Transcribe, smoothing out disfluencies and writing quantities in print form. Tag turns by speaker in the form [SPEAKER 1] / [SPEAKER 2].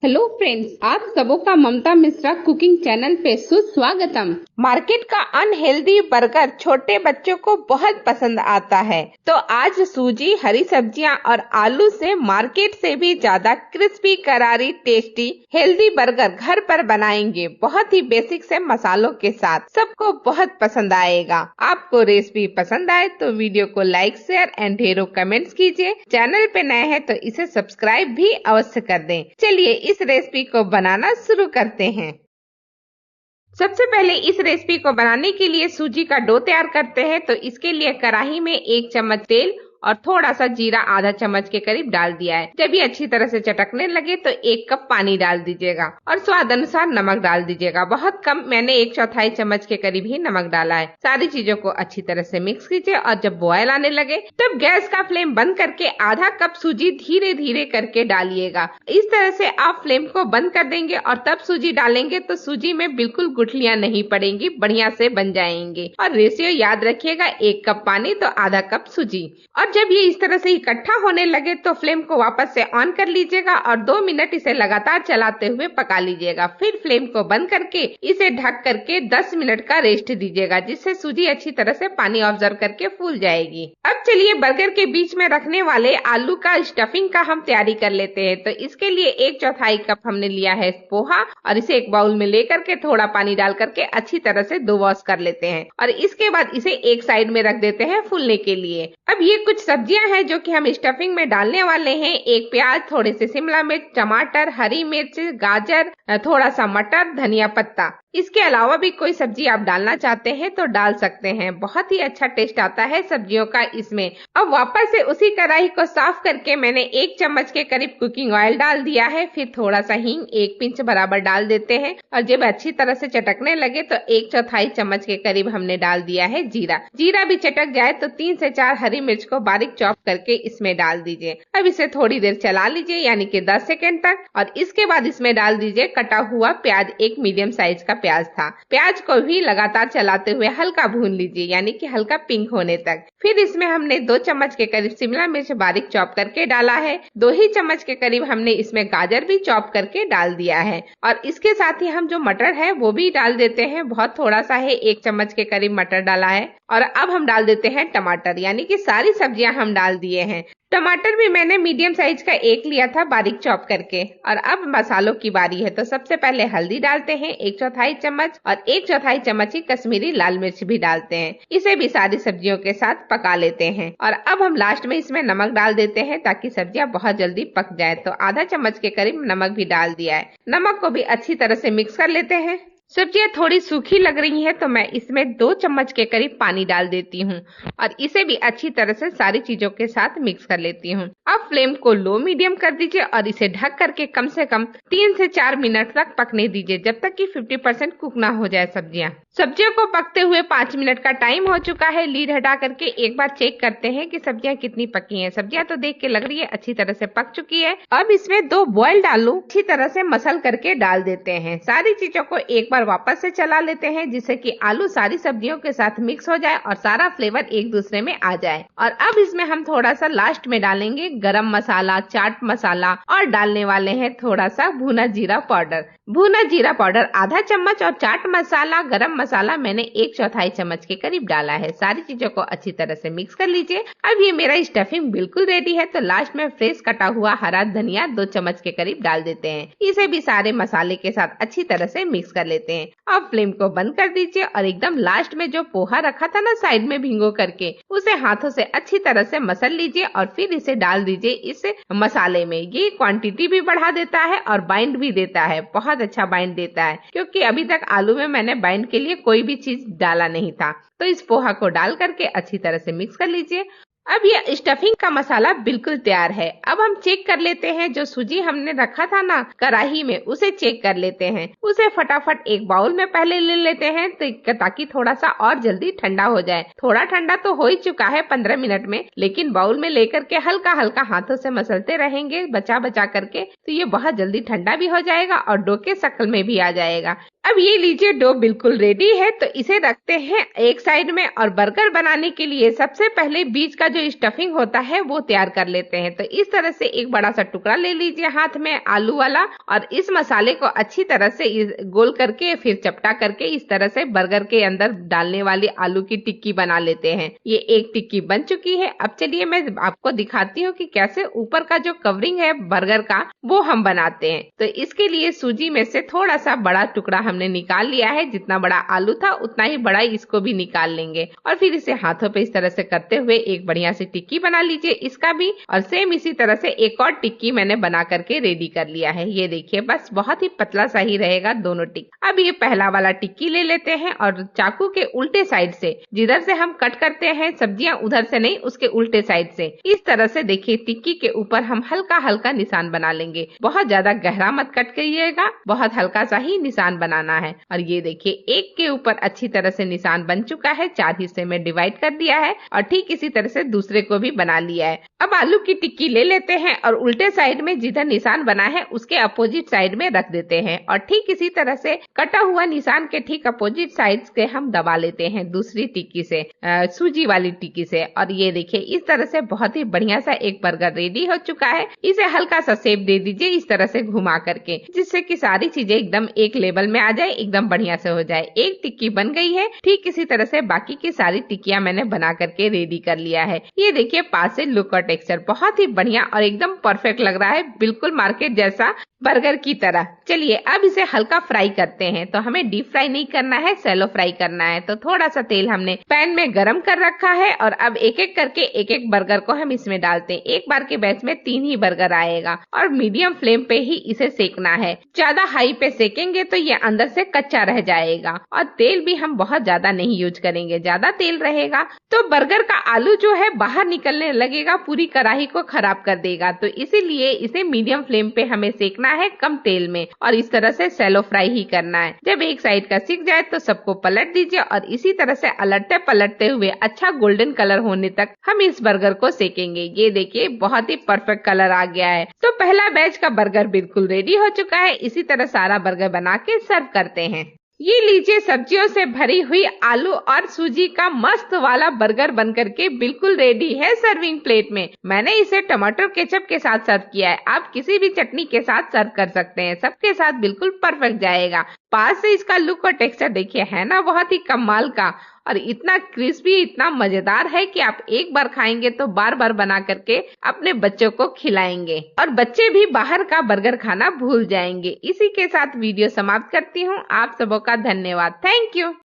[SPEAKER 1] Hello friends, आप सबों का ममता मिश्रा कुकिंग चैनल पे सुस्वागतम।
[SPEAKER 2] मार्केट का अनहेल्दी बर्गर छोटे बच्चों को बहुत पसंद आता है, तो आज सूजी, हरी सब्जियां और आलू से मार्केट से भी ज्यादा क्रिस्पी, करारी, टेस्टी, हेल्दी बर्गर घर पर बनाएंगे। बहुत ही बेसिक से मसालों के साथ सबको बहुत पसंद आएगा। आपको रेसिपी पसंद आए तो वीडियो को लाइक, शेयर एंड ढेरों कमेंट्स कीजिए। चैनल पे नए हैं तो इसे सब्सक्राइब भी अवश्य कर दें। चलिए इस रेसिपी को बनाना शुरू करते हैं। सबसे पहले इस रेसिपी को बनाने के लिए सूजी का डो तैयार करते हैं। तो इसके लिए कढ़ाई में 1 चम्मच तेल और थोड़ा सा जीरा आधा चम्मच के करीब डाल दिया है। जब ये अच्छी तरह से चटकने लगे तो 1 कप पानी डाल दीजिएगा और स्वाद अनुसार नमक डाल दीजिएगा। बहुत कम, मैंने 1/4 चम्मच के करीब ही नमक डाला है। सारी चीजों को अच्छी तरह से मिक्स कीजिए और जब बॉयल आने लगे तब गैस का फ्लेम बंद करके आधा कप सूजी धीरे धीरे करके डालिएगा। इस तरह से आप फ्लेम को बंद कर देंगे और तब सूजी डालेंगे तो सूजी में बिल्कुल गुठलियां नहीं पड़ेंगी, बढ़िया से बन जाएंगे। और रेशियो याद रखिएगा, 1 कप पानी तो आधा कप सूजी। और जब ये इस तरह से इकट्ठा होने लगे तो फ्लेम को वापस से ऑन कर लीजिएगा और 2 मिनट इसे लगातार चलाते हुए पका लीजिएगा। फिर फ्लेम को बंद करके इसे ढक करके 10 मिनट का रेस्ट दीजिएगा, जिससे सूजी अच्छी तरह से पानी ऑब्जर्व करके फूल जाएगी। अब चलिए बर्गर के बीच में रखने वाले आलू का स्टफिंग का हम तैयारी कर लेते हैं। तो इसके लिए 1/4 कप हमने लिया है पोहा और इसे एक बाउल में लेकर के थोड़ा पानी डाल करके अच्छी तरह से 2 वॉश कर लेते हैं और इसके बाद इसे एक साइड में रख देते हैं फूलने के लिए। अब ये कुछ सब्जियां हैं जो कि हम स्टफिंग में डालने वाले हैं। 1 प्याज, थोड़े से शिमला मिर्च, टमाटर, हरी मिर्च, गाजर, थोड़ा सा मटर, धनिया पत्ता। इसके अलावा भी कोई सब्जी आप डालना चाहते हैं तो डाल सकते हैं। बहुत ही अच्छा टेस्ट आता है सब्जियों का इसमें। अब वापस से उसी कढ़ाई को साफ करके मैंने 1 चम्मच के करीब कुकिंग ऑयल डाल दिया है। फिर थोड़ा सा हींग 1 पिंच बराबर डाल देते हैं और जब अच्छी तरह से चटकने लगे तो 1/4 चम्मच के करीब हमने डाल दिया है जीरा। जीरा भी चटक जाए तो 3 से 4 हरी मिर्च को बारीक चॉप करके इसमें डाल दीजिए। अब इसे थोड़ी देर चला लीजिए, यानी कि 10 सेकेंड तक। और इसके बाद इसमें डाल दीजिए कटा हुआ प्याज। 1 मीडियम साइज का प्याज था। प्याज को भी लगातार चलाते हुए हल्का भून लीजिए, यानी कि हल्का पिंक होने तक। फिर इसमें हमने 2 चम्मच के करीब शिमला मिर्च बारीक चॉप करके डाला है। 2 ही चम्मच के करीब हमने इसमें गाजर भी चॉप करके डाल दिया है और इसके साथ ही हम जो मटर है वो भी डाल देते हैं। बहुत थोड़ा सा है, 1 चम्मच के करीब मटर डाला है। और अब हम डाल देते हैं टमाटर, यानी कि सारी सब्जियां हम डाल दिए हैं। टमाटर भी मैंने मीडियम साइज का 1 लिया था बारीक चॉप करके। और अब मसालों की बारी है। तो सबसे पहले हल्दी डालते हैं 1/4 चम्मच और 1/4 चम्मच ही कश्मीरी लाल मिर्च भी डालते हैं। इसे भी सारी सब्जियों के साथ पका लेते हैं। और अब हम लास्ट में इसमें नमक डाल देते हैं ताकि सब्जियां बहुत जल्दी पक जाए। तो आधा चम्मच के करीब नमक भी डाल दिया है। नमक को भी अच्छी तरह से मिक्स कर लेते हैं। सब्जियां थोड़ी सूखी लग रही हैं तो मैं इसमें 2 चम्मच के करीब पानी डाल देती हूँ और इसे भी अच्छी तरह से सारी चीजों के साथ मिक्स कर लेती हूँ। अब फ्लेम को लो मीडियम कर दीजिए और इसे ढक करके कम से कम 3 से 4 मिनट तक पकने दीजिए, जब तक कि 50% कुक ना हो जाए सब्जियों को पकते हुए 5 मिनट का टाइम हो चुका है। लीड हटा करके एक बार चेक करते हैं कि सब्जियां कितनी पकी हैं। सब्जियां तो देख के लग रही है अच्छी तरह से पक चुकी है। अब इसमें 2 बॉइल्ड आलू अच्छी तरह से मसल करके डाल देते हैं। सारी चीजों को एक बार वापस से चला लेते हैं, जिससे कि आलू सारी सब्जियों के साथ मिक्स हो जाए और सारा फ्लेवर एक दूसरे में आ जाए। और अब इसमें हम थोड़ा सा लास्ट में डालेंगे गरम मसाला, चाट मसाला और डालने वाले हैं थोड़ा सा भुना जीरा पाउडर। भुना जीरा पाउडर आधा चम्मच और चाट मसाला, गरम मसाला मैंने 1/4 चम्मच के करीब डाला है। सारी चीजों को अच्छी तरह से मिक्स कर लीजिए। अब ये मेरा स्टफिंग बिल्कुल रेडी है। तो लास्ट में फ्रेश कटा हुआ हरा धनिया 2 चम्मच के करीब डाल देते हैं। इसे भी सारे मसाले के साथ अच्छी तरह से मिक्स कर लेते हैं। अब फ्लेम को बंद कर दीजिए और एकदम लास्ट में जो पोहा रखा था ना साइड में भिंगो करके, उसे हाथों से अच्छी तरह से मसल लीजिए और फिर इसे डाल दीजिए इस मसाले में। ये क्वांटिटी भी बढ़ा देता है और बाइंड भी देता है, बहुत अच्छा बाइंड देता है, क्योंकि अभी तक आलू में मैंने बाइंड के लिए कोई भी चीज डाला नहीं था। तो इस पोहा को डाल करके अच्छी तरह से मिक्स कर लीजिए। अब ये स्टफिंग का मसाला बिल्कुल तैयार है। अब हम चेक कर लेते हैं जो सूजी हमने रखा था ना कढ़ाई में, उसे चेक कर लेते हैं। उसे फटाफट एक बाउल में पहले ले लेते हैं ताकि थोड़ा सा और जल्दी ठंडा हो जाए। थोड़ा ठंडा तो हो ही चुका है 15 मिनट में, लेकिन बाउल में लेकर के हल्का हल्का हाथों से मसलते रहेंगे बचा बचा करके, तो ये बहुत जल्दी ठंडा भी हो जाएगा और डो के शक्ल में भी आ जाएगा। अब ये लीजिए डो बिल्कुल रेडी है, तो इसे रखते हैं एक साइड में। और बर्गर बनाने के लिए सबसे पहले बीच का जो स्टफिंग होता है वो तैयार कर लेते हैं। तो इस तरह से एक बड़ा सा टुकड़ा ले लीजिए हाथ में आलू वाला, और इस मसाले को अच्छी तरह से गोल करके फिर चपटा करके इस तरह से बर्गर के अंदर डालने वाली आलू की टिक्की बना लेते हैं। ये एक टिक्की बन चुकी है। अब चलिए मैं आपको दिखाती हूँ कि कैसे ऊपर का जो कवरिंग है बर्गर का वो हम बनाते हैं। तो इसके लिए सूजी में से थोड़ा सा बड़ा टुकड़ा हमने निकाल लिया है। जितना बड़ा आलू था उतना ही बड़ा इसको भी निकाल लेंगे, और फिर इसे हाथों पे इस तरह से करते हुए एक बढ़िया सी टिक्की बना लीजिए इसका भी। और सेम इसी तरह से एक और टिक्की मैंने बना करके रेडी कर लिया है। ये देखिए बस बहुत ही पतला सा ही रहेगा दोनों टिक्की। अब ये पहला वाला टिक्की ले लेते हैं और चाकू के उल्टे साइड से, जिधर से हम कट करते हैं सब्जियां उधर से नहीं, उसके उल्टे साइड से इस तरह से देखिए टिक्की के ऊपर हम हल्का हल्का निशान बना लेंगे। बहुत ज्यादा गहरा मत कट करिएगा, बहुत हल्का सा ही निशान बनाना है। और ये देखिए एक के ऊपर अच्छी तरह से निशान बन चुका है, 4 हिस्से में डिवाइड कर दिया है, और ठीक इसी तरह से दूसरे को भी बना लिया है। अब आलू की टिक्की ले लेते हैं और उल्टे साइड में जिधर निशान बना है उसके अपोजिट साइड में रख देते हैं, और ठीक इसी तरह से कटा हुआ निशान के ठीक अपोजिट साइड से हम दबा लेते हैं दूसरी टिक्की से, सूजी वाली टिक्की से। और ये देखिए इस तरह से बहुत ही बढ़िया सा एक बर्गर रेडी हो चुका है। इसे हल्का सा शेप दे दीजिए इस तरह से घुमा करके, जिससे कि सारी चीजें एकदम एक लेवल में आ जाए, एकदम बढ़िया से हो जाए। एक टिक्की बन गई है। ठीक इसी तरह से बाकी की सारी टिक्कियां मैंने बना करके रेडी कर लिया है। ये देखिए पास से लुक और टेक्सचर बहुत ही बढ़िया और एकदम परफेक्ट लग रहा है, बिल्कुल मार्केट जैसा बर्गर की तरह। चलिए अब इसे हल्का फ्राई करते हैं। तो हमें डीप फ्राई नहीं करना है, सैलो फ्राई करना है। तो थोड़ा सा तेल हमने पैन में गरम कर रखा है, और अब एक एक करके एक एक बर्गर को हम इसमें डालते हैं। एक बार के बैच में 3 ही बर्गर आएगा, और मीडियम फ्लेम पे ही इसे सेकना है। ज्यादा हाई पे सेकेंगे तो ये अंदर से कच्चा रह जाएगा। और तेल भी हम बहुत ज्यादा नहीं यूज करेंगे, ज्यादा तेल रहेगा तो बर्गर का आलू जो है बाहर निकलने लगेगा, पूरी कढ़ाई को खराब कर देगा। तो इसीलिए इसे मीडियम फ्लेम पे हमें सेकना है कम तेल में, और इस तरह से सैलो फ्राई ही करना है। जब एक साइड का सिक जाए तो सबको पलट दीजिए, और इसी तरह से अलटते पलटते हुए अच्छा गोल्डन कलर होने तक हम इस बर्गर को सेकेंगे। ये देखिए बहुत ही परफेक्ट कलर आ गया है। तो पहला बैच का बर्गर बिल्कुल रेडी हो चुका है। इसी तरह सारा बर्गर बना के सर्व करते हैं। ये लीजिए सब्जियों से भरी हुई आलू और सूजी का मस्त वाला बर्गर बनकर के बिल्कुल रेडी है सर्विंग प्लेट में। मैंने इसे टमाटर केचप के साथ सर्व किया है। आप किसी भी चटनी के साथ सर्व कर सकते हैं, सबके साथ बिल्कुल परफेक्ट जाएगा। पास से इसका लुक और टेक्सचर देखिए, है ना बहुत ही कमाल का, और इतना क्रिस्पी इतना मजेदार है कि आप एक बार खाएंगे तो बार बार बना करके अपने बच्चों को खिलाएंगे, और बच्चे भी बाहर का बर्गर खाना भूल जाएंगे। इसी के साथ वीडियो समाप्त करती हूँ। आप सबों का धन्यवाद। Thank you.